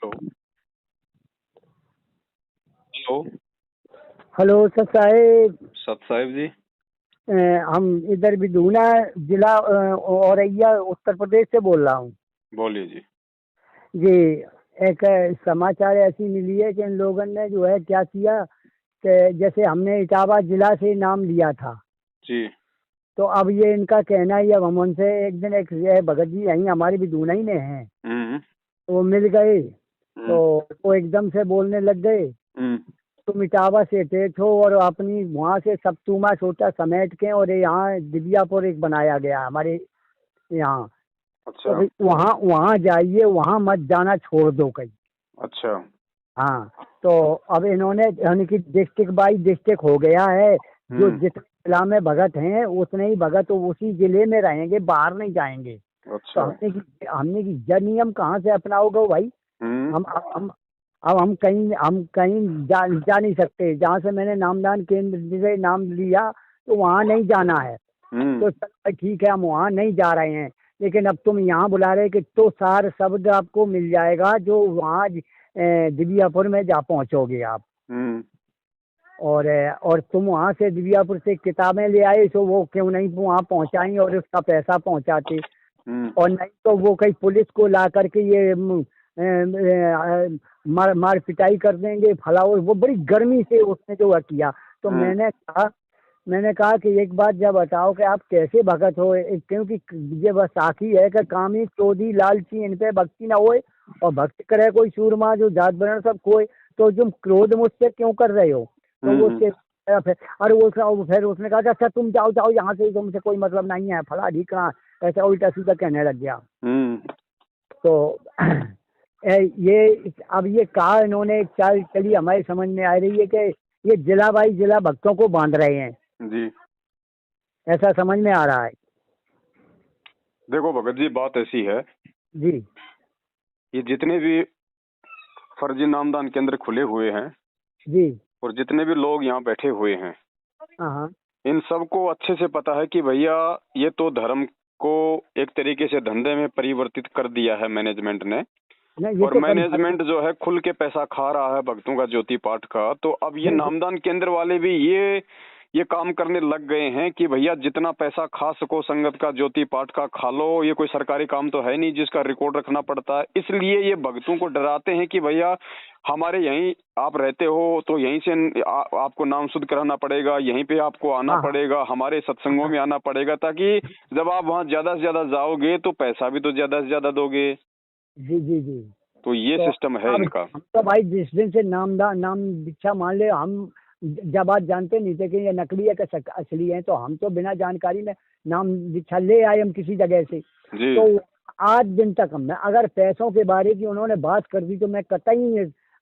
Hello. Hello. Hello sir साहेब। सत साहिब जी। हम इधर बिदूना जिला औरैया उत्तर प्रदेश से बोल रहा हूँ बोलिए जी। जी। एक समाचार ऐसी मिली है कि इन लोगों ने जो है क्या किया कि जैसे हमने इटावा जिला से नाम लिया था, जी। तो अब ये इनका कहना ही, अब हम उनसे एक दिन एक ये भगत जी यहीं हमारे बिदूना ही में हैं, हम्म। तो वो मिल गए तो हम्म। वो एकदम से बोलने लग गए, हम्म। तुम इटावा से थे हो और अपनी वहाँ से सब तूमा छोटा समेट के और यहाँ दिव्यापुर एक बनाया गया हमारे यहाँ, तो अच्छा। भाई वहाँ वहाँ जाइए, वहाँ मत जाना, छोड़ दो कहीं। अच्छा। हाँ, तो अब इन्होंने यानी कि डिस्ट्रिक्ट बाई डिस्ट्रिक्ट हो गया है, जो हम्म। जितने जिला में भगत हैं उतने ही भगत तो उसी जिले में रहेंगे, बाहर नहीं जाएंगे। तो अच्छा। हमने की जन नियम कहाँ से अपनाओगे भाई। हम्म। हम अब हम कहीं जा नहीं सकते। जहाँ से मैंने नामदान केंद्र से नाम लिया तो वहाँ नहीं जाना है, हम्म। तो चलो भाई ठीक है, हम वहाँ नहीं जा रहे हैं, लेकिन अब तुम यहाँ बुला रहे कि तो सार शब्द आपको मिल जाएगा जो वहाँ दिव्यापुर में जा पहुँचोगे आप। हम्म। और तुम वहाँ से दिव्यापुर से किताबें ले आए, तो वो क्यों नहीं वहाँ पहुँचाई और उसका पैसा पहुँचाते। हम्म। और नहीं तो वो कहीं पुलिस को ला करके ये मार पिटाई कर देंगे फला। वो बड़ी गर्मी से उसने जो है किया, तो मैंने कहा कि एक बात जब बताओ कि आप कैसे भगत हो, क्योंकि ये वसाखी है कि कामी क्रोधी लालची इन पे भक्ति ना होए, और भक्ति करे कोई सूरमा जो जात वर्ण सब खोए, तो तुम क्रोध मुझसे क्यों कर रहे हो। तो वो उसके अरे वो फिर उसने कहा कि अच्छा तुम जाओ जाओ यहाँ से, तुमसे कोई मतलब नहीं है फला ढीका, ऐसा उल्टा सीधा कहने लग गया। तो ये अब ये कहा इन्होंने चाल चली हमारी समझ में आ रही है कि ये जिला बाई जिला भक्तों को बांध रहे हैं जी। ऐसा समझ में आ रहा है। देखो भगत जी, बात ऐसी है, जी ये जितने भी फर्जी नामदान केंद्र खुले हुए हैं जी। और जितने भी लोग यहाँ बैठे हुए हैं, हाँ हाँ। इन सबको अच्छे से पता है कि भैया ये तो धर्म को एक तरीके से धंधे में परिवर्तित कर दिया है मैनेजमेंट ने, नहीं, ये और तो मैनेजमेंट जो है खुल के पैसा खा रहा है भक्तों का ज्योति पाठ का। तो अब ये नामदान केंद्र वाले भी ये काम करने लग गए हैं कि भैया जितना पैसा खा सको संगत का ज्योति पाठ का खा लो। ये कोई सरकारी काम तो है नहीं जिसका रिकॉर्ड रखना पड़ता है, इसलिए ये भक्तों को डराते हैं कि भैया हमारे यहीं आप रहते हो तो यहीं से आपको नाम शुद्ध कराना पड़ेगा, यहीं पे आपको आना पड़ेगा, हमारे सत्संगों में आना पड़ेगा, ताकि जब आप वहाँ ज्यादा से ज्यादा जाओगे तो पैसा भी तो ज्यादा से ज्यादा दोगे। जी जी जी। तो ये सिस्टम है इनका। हम तो भाई जिस दिन से नाम दीक्षा मान ले, हम जब आज जानते नहीं थे कि ये नकली है कि असली है, तो हम तो बिना जानकारी में नाम दीक्षा ले आए हम किसी जगह से। जी। तो आज दिन तक मैं अगर पैसों के बारे की उन्होंने बात कर दी तो मैं कतई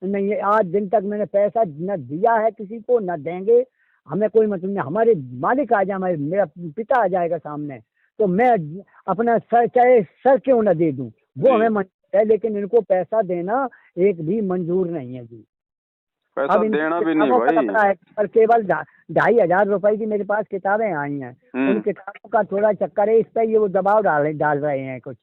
नहीं है, आज दिन तक मैंने पैसा न दिया है किसी को, न देंगे। हमें कोई मतलब नहीं, हमारे मालिक आ जाए, मेरा पिता आ जाएगा सामने, तो मैं अपना सर चाहे सर क्यों न दे दूं, वो हमें मंजूर है, लेकिन इनको पैसा देना एक भी मंजूर नहीं है जी। पैसा देना भी नहीं भाई। पर केवल 2,500 रुपए की मेरे पास किताबें आई हैं, उन किताबों का थोड़ा चक्कर है, इस पर ये वो दबाव डाल रहे हैं कुछ,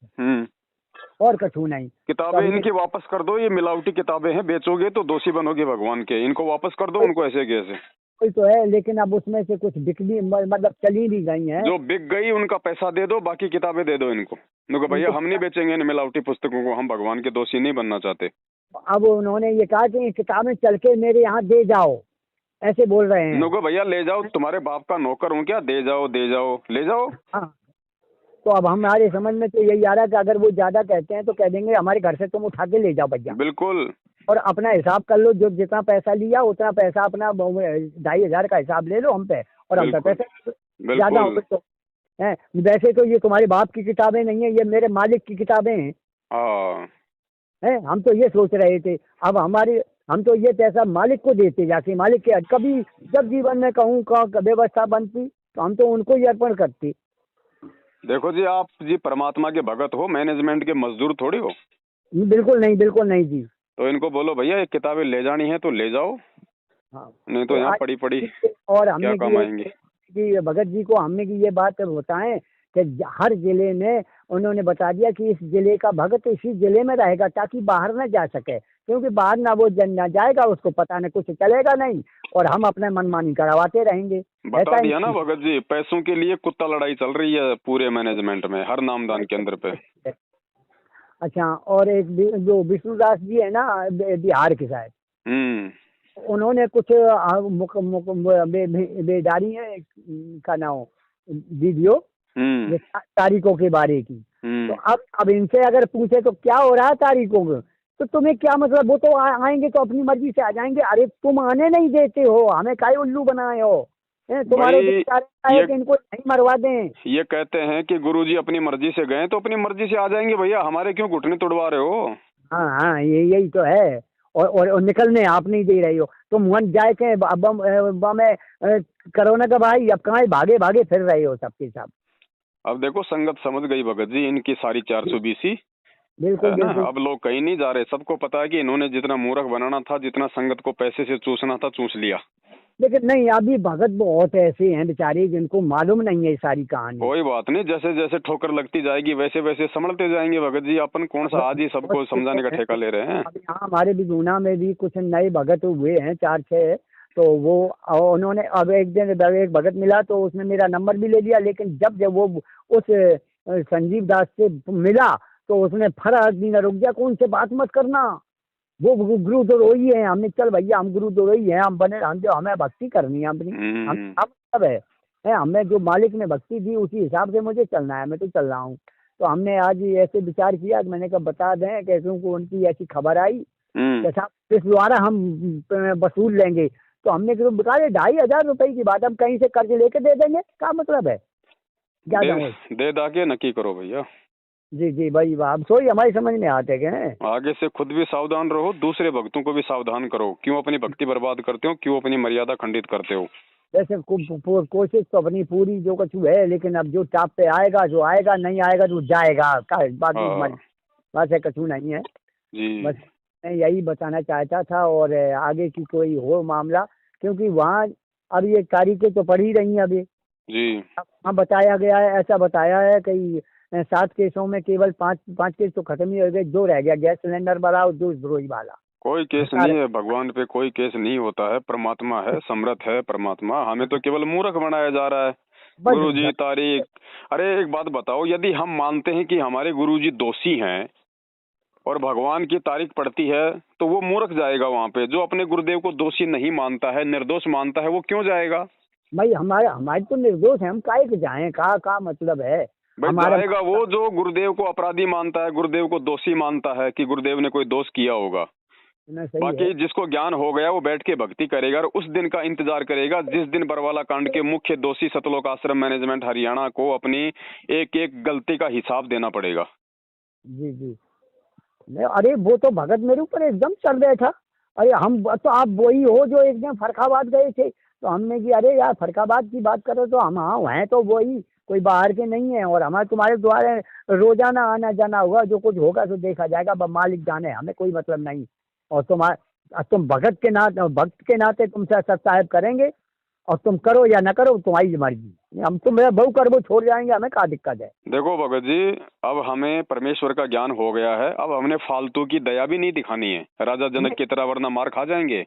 और कछु नहीं। किताबें इनकी वापस कर दो, ये मिलावटी किताबें हैं, बेचोगे तो दोषी बनोगे भगवान के। इनको वापस कर दो, उनको ऐसे कैसे। कोई तो है, लेकिन अब उसमें से कुछ बिक भी मतलब चली भी गई हैं। जो बिक गई उनका पैसा दे दो, बाकी किताबें दे दो इनको। देखो भैया हम नहीं बेचेंगे इन मिलावटी पुस्तकों को, हम भगवान के दोषी नहीं बनना चाहते। अब उन्होंने ये कहा कि किताबें चल के मेरे यहाँ दे जाओ, ऐसे बोल रहे हैं। नुको भैया ले जाओ, तुम्हारे बाप का नौकर हूँ क्या, दे जाओ दे जाओ ले जाओ। हाँ, तो अब हमारे समझ में तो यही आ रहा है कि अगर वो ज्यादा कहते हैं तो कह देंगे हमारे घर से तुम उठा के ले जाओ भैया। बिल्कुल। और अपना हिसाब कर लो, जो जितना पैसा लिया उतना पैसा अपना 2,500 का हिसाब ले लो हम पे, और हम पे पैसा ज्यादा हो तो है। वैसे तो ये तुम्हारे बाप की किताबें नहीं है, ये मेरे मालिक की किताबें हैं। हैं, हम तो ये सोच रहे थे। अब हम तो ये पैसा मालिक को देते, जाके मालिक के कभी जब जीवन में कहूँ का व्यवस्था बनती तो हम तो उनको ही अर्पण करते। देखो जी, आप जी परमात्मा के भगत हो, मैनेजमेंट के मजदूर थोड़ी हो। बिल्कुल नहीं, बिल्कुल नहीं जी। तो इनको बोलो भैया ये किताबें ले जानी है तो ले जाओ। हाँ, नहीं तो यहाँ पड़ी पड़ी और हमने क्या काम आएंगे। कि भगत जी को हमने की ये बात बताएं कि हर जिले में उन्होंने बता दिया कि इस जिले का भगत इसी जिले में रहेगा, ताकि बाहर न जा सके, क्योंकि बाहर ना वो जन ना जाएगा, उसको पता नहीं, कुछ चलेगा नहीं, और हम अपने मनमानी करवाते रहेंगे। बता ऐसा दिया ना भगत जी, पैसों के लिए कुत्ता लड़ाई चल रही है पूरे मैनेजमेंट में, हर नामदान केंद्र पे। अच्छा, और एक जो विष्णुदास जी है ना, बिहार के शायद, उन्होंने कुछ बेदारी है का नाम वीडियो ये तारीखों के बारे की। तो अब इनसे अगर पूछे तो क्या हो रहा है तारीखों का, तो तुम्हें क्या मतलब, वो तो आएंगे तो अपनी मर्जी से आ जाएंगे। अरे तुम आने नहीं देते हो, हमें काहे उल्लू बनाए हो? तुम्हारे है कि इनको नहीं मरवा दें। ये कहते हैं कि गुरुजी अपनी मर्जी से गए तो अपनी मर्जी से आ जाएंगे भैया, हमारे क्यों घुटने तुड़वा रहे हो? हाँ हाँ, यही तो है। और निकलने आप नहीं दे रही हो, तुम वन जाए के में कोरोना का भाई, अब कहाँ भागे भागे फिर रहे हो सबके सब। अब देखो संगत समझ गई भगत जी इनकी सारी 420। बिल्कुल है ना, बिल्कुल। अब लोग कहीं नहीं जा रहे, सबको पता है कि इन्होंने जितना मूर्ख बनाना था, जितना संगत को पैसे से चूसना था, चूस लिया। लेकिन नहीं, अभी भगत बहुत ऐसे हैं बेचारे जिनको मालूम नहीं है ये सारी कहानी। कोई बात नहीं, जैसे जैसे ठोकर लगती जाएगी वैसे वैसे संभलते जाएंगे भगत जी। अपन कौन सा आज ही सबको समझाने का ठेका ले रहे हैं? अब यहाँ हमारे भी गुना में भी कुछ नए भगत हुए हैं 4-6, तो वो उन्होंने अब एक दिन एक भगत मिला तो उसने मेरा नंबर भी ले लिया, लेकिन जब जब वो उस संजीव दास से मिला तो उसने फर्क दिन रुक गया, कौन से बात मत करना, वो गुरु तो रोई है, हमने चल भैया हम गुरु तो रोई है, हम बने, हम जो हमें भक्ति करनी है अपनी, हम सब है, हमें जो मालिक ने भक्ति दी उसी हिसाब से मुझे चलना है, मैं तो चल रहा हूँ। तो हमने आज ऐसे विचार किया कि मैंने कहा बता दें कैसे को उनकी ऐसी खबर आई जैसा इस द्वारा हम वसूल लेंगे। तो हमने बता 2,500 रुपए की बात, हम कहीं से कर्ज लेके दे देंगे, क्या मतलब है? क्या दे दाके नक्की करो भैया। जी जी भाई, आप सोई हमारी समझ में आते हैं। आगे से खुद भी सावधान रहो, दूसरे भक्तों को भी सावधान करो। क्यों अपनी भक्ति बर्बाद करते हो, क्यों अपनी मर्यादा खंडित करते हो? वैसे कोशिश तो अपनी पूरी जो कुछ है, लेकिन अब जो टाप पे आएगा, जो आएगा, नहीं आएगा तो जाएगा, बात है, कछु नहीं है जी। बस मैं यही बताना चाहता था, और आगे की कोई हो मामला, क्योंकि वहाँ अब ये तारीखें तो पड़ ही रही हैं अभी जी। हाँ, बताया गया है, ऐसा बताया है कि 7 केसों में केवल 5 केस तो खत्म ही हो गए, 2 रह गया, गैस सिलेंडर वाला और द्रोही वाला। कोई केस नहीं है, भगवान पे कोई केस नहीं होता है, परमात्मा है, समर्थ है परमात्मा, हमें तो केवल मूर्ख बनाया जा रहा है। गुरुजी तारीख, अरे एक बात बताओ, यदि हम मानते हैं कि हमारे गुरुजी दोषी हैं और भगवान की तारीख पड़ती है तो वो मूर्ख जाएगा वहाँ पे। जो अपने गुरुदेव को दोषी नहीं मानता है, निर्दोष मानता है, वो क्यों जाएगा? भाई हमारे तो निर्दोष है, हम काहे के जाएं, का मतलब है? भाई जाएगा वो जो गुरुदेव को अपराधी मानता है, गुरुदेव को दोषी मानता है कि गुरुदेव ने कोई दोष किया होगा। बाकी जिसको ज्ञान हो गया वो बैठ के भक्ति करेगा और उस दिन का इंतजार करेगा जिस दिन बरवाला कांड के मुख्य दोषी सतलोक आश्रम मैनेजमेंट हरियाणा को अपनी एक एक गलती का हिसाब देना पड़ेगा। जी जी, अरे वो तो भगत मेरे ऊपर एकदम चढ़ गया था। अरे हम तो, आप वही हो जो एक दिन फरखाबाद गए थे, तो हमने कि अरे यार फरखाबाद की बात करो तो हम हाँ हैं तो वही, कोई बाहर के नहीं है, और हमारे तुम्हारे द्वारा रोजाना आना जाना होगा, जो कुछ होगा तो देखा जाएगा, मालिक जाने, हमें कोई मतलब नहीं। और तुम भगत के नाते, भक्त के नाते तुमसे सत्साहिब करेंगे, और तुम करो या न करो तुम्हारी मर्जी, हम तुम बहु कर वो छोड़ जाएंगे, हमें क्या दिक्कत है? देखो भगत जी, अब हमें परमेश्वर का ज्ञान हो गया है, अब हमने फालतू की दया भी नहीं दिखानी है राजा जनक की तरह, वरना मार खा जाएंगे।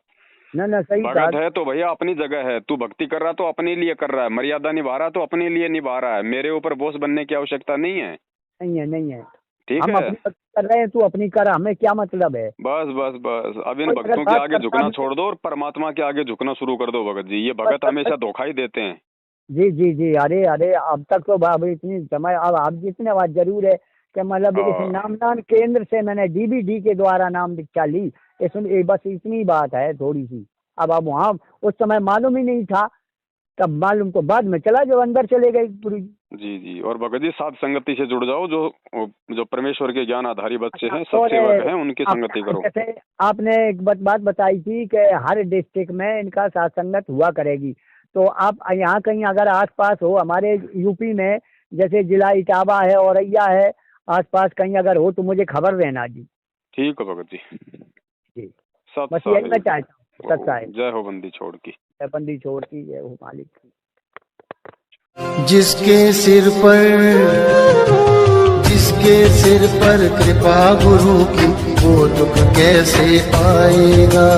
ना सही भगत है तो भैया अपनी जगह है, तू भक्ति कर रहा तो अपने लिए कर रहा है, मर्यादा निभा रहा तो अपने लिए निभा रहा है, मेरे ऊपर बोझ बनने की आवश्यकता नहीं है। नहीं है, ठीक हम है, अपनी कर रहे हैं, तू अपनी कर, हमें क्या मतलब है? बस बस बस, अब इन भक्तों के आगे झुकना छोड़ दो और परमात्मा के आगे झुकना शुरू कर दो भगत जी। ये भगत हमेशा धोखा ही देते हैं। जी जी जी, अरे अरे अब तक तो बाबू इतनी समय, अब आप जितने बात जरूर है कि मतलब इस नामदान केंद्र से मैंने डीबीडी के द्वारा नाम दीक्षा ली, इसमें बस इतनी बात है थोड़ी सी। अब वहाँ उस समय मालूम ही नहीं था, तब मालूम तो बाद में चला जो अंदर चले गए पूरी। जी जी, और भगत जी साथ संगति से जुड़ जाओ, जो परमेश्वर के ज्ञान आधारी बच्चे हैं, सत्सेवक हैं, उनकी संगति करो। जैसे आपने एक बात बताई थी कि हर डिस्ट्रिक्ट में इनका साथ संगत हुआ करेगी, तो आप यहाँ कहीं अगर आसपास हो हमारे यूपी में, जैसे जिला इटावा है, औरैया है, आसपास कहीं अगर हो तो मुझे खबर देना जी। ठीक है भगत जी। जी, बस यही मैं चाहता हूँ। जय हो बंदी छोड़ की। जय बंदी छोड़ की, जय हो मालिक की। जिसके सिर पर कृपा गुरु की, वो दुख कैसे पाएगा।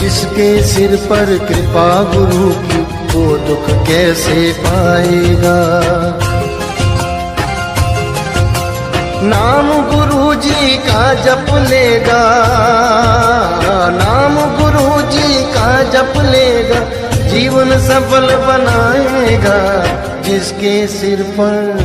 जिसके सिर पर कृपा गुरु की, वो दुख कैसे पाएगा। नाम गुरु जी का जप लेगा, नाम गुरु जी का जप लेगा, जीवन सफल बनाएगा। जिसके सिर पर